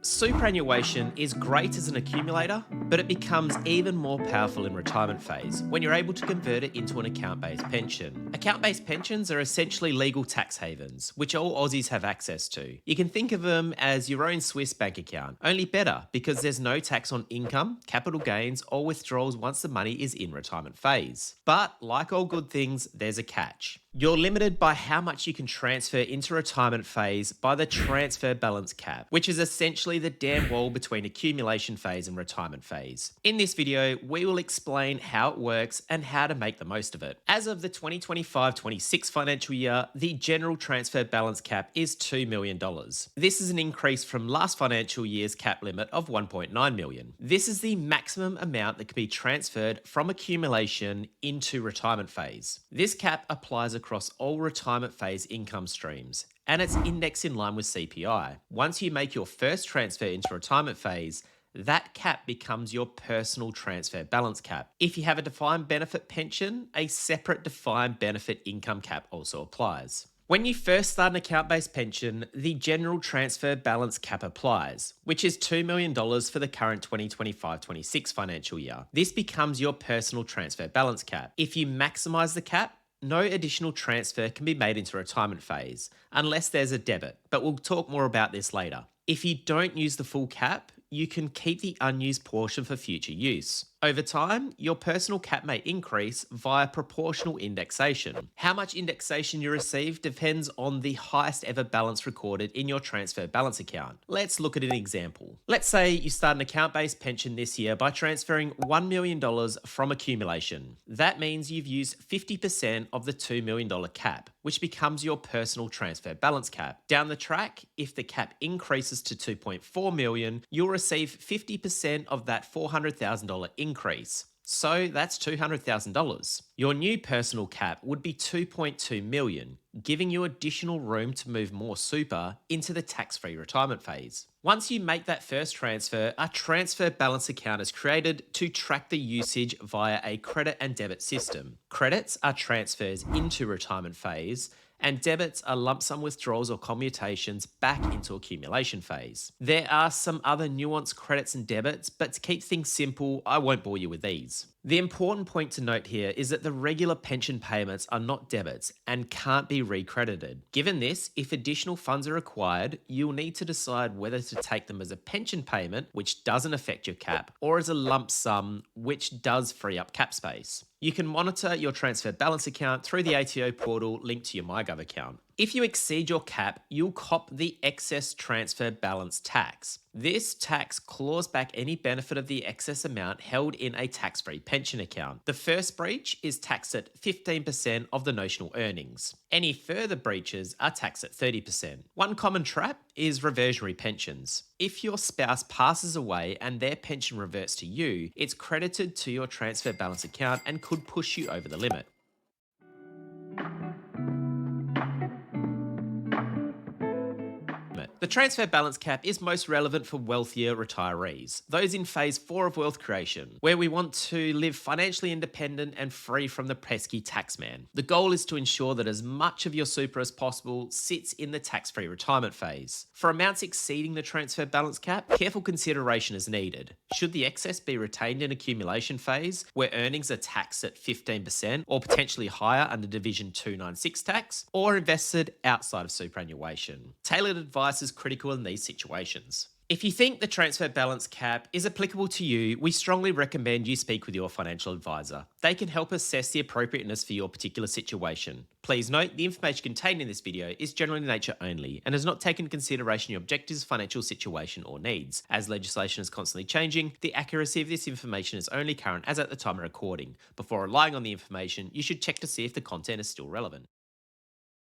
Superannuation is great as an accumulator, but it becomes even more powerful in retirement phase when you're able to convert it into an account-based pension. Account-based pensions are essentially legal tax havens, which all Aussies have access to. You can think of them as your own Swiss bank account, only better because there's no tax on income, capital gains, or withdrawals once the money is in retirement phase. But like all good things, there's a catch. You're limited by how much you can transfer into retirement phase by the transfer balance cap, which is essentially the dam wall between accumulation phase and retirement phase. In this video, we will explain how it works and how to make the most of it. As of the 2025-26 financial year, the general transfer balance cap is $2 million. This is an increase from last financial year's cap limit of $1.9 million. This is the maximum amount that can be transferred from accumulation into retirement phase. This cap applies across all retirement phase income streams, and it's indexed in line with CPI. Once you make your first transfer into retirement phase, that cap becomes your personal transfer balance cap. If you have a defined benefit pension, a separate defined benefit income cap also applies. When you first start an account-based pension, the general transfer balance cap applies, which is $2 million for the current 2025-26 financial year. This becomes your personal transfer balance cap. If you maximise the cap, no additional transfer can be made into retirement phase, unless there's a debit, but we'll talk more about this later. If you don't use the full cap, you can keep the unused portion for future use. Over time, your personal cap may increase via proportional indexation. How much indexation you receive depends on the highest ever balance recorded in your transfer balance account. Let's look at an example. Let's say you start an account-based pension this year by transferring $1 million from accumulation. That means you've used 50% of the $2 million cap, which becomes your personal transfer balance cap. Down the track, if the cap increases to $2.4 million, you'll receive 50% of that $400,000 increase. So that's $200,000. Your new personal cap would be $2.2 million, giving you additional room to move more super into the tax-free retirement phase. Once you make that first transfer, a transfer balance account is created to track the usage via a credit and debit system. Credits are transfers into retirement phase, and debits are lump sum withdrawals or commutations back into accumulation phase. There are some other nuanced credits and debits, but to keep things simple, I won't bore you with these. The important point to note here is that the regular pension payments are not debits and can't be recredited. Given this, if additional funds are required, you'll need to decide whether to take them as a pension payment, which doesn't affect your cap, or as a lump sum, which does free up cap space. You can monitor your transfer balance account through the ATO portal linked to your MyGov account. If you exceed your cap, you'll cop the excess transfer balance tax. This tax claws back any benefit of the excess amount held in a tax-free pension account. The first breach is taxed at 15% of the notional earnings. Any further breaches are taxed at 30%. One common trap is reversionary pensions. If your spouse passes away and their pension reverts to you, it's credited to your transfer balance account and could push you over the limit. The transfer balance cap is most relevant for wealthier retirees, those in phase 4 of wealth creation, where we want to live financially independent and free from the pesky taxman. The goal is to ensure that as much of your super as possible sits in the tax-free retirement phase. For amounts exceeding the transfer balance cap, careful consideration is needed. Should the excess be retained in accumulation phase, where earnings are taxed at 15% or potentially higher under Division 296 tax, or invested outside of superannuation? Tailored advice is critical in these situations. If you think the transfer balance cap is applicable to you, we strongly recommend you speak with your financial advisor. They can help assess the appropriateness for your particular situation. Please note, the information contained in this video is general in nature only and has not taken into consideration your objectives, financial situation, or needs. As legislation is constantly changing, the accuracy of this information is only current as at the time of recording. Before relying on the information, you should check to see if the content is still relevant.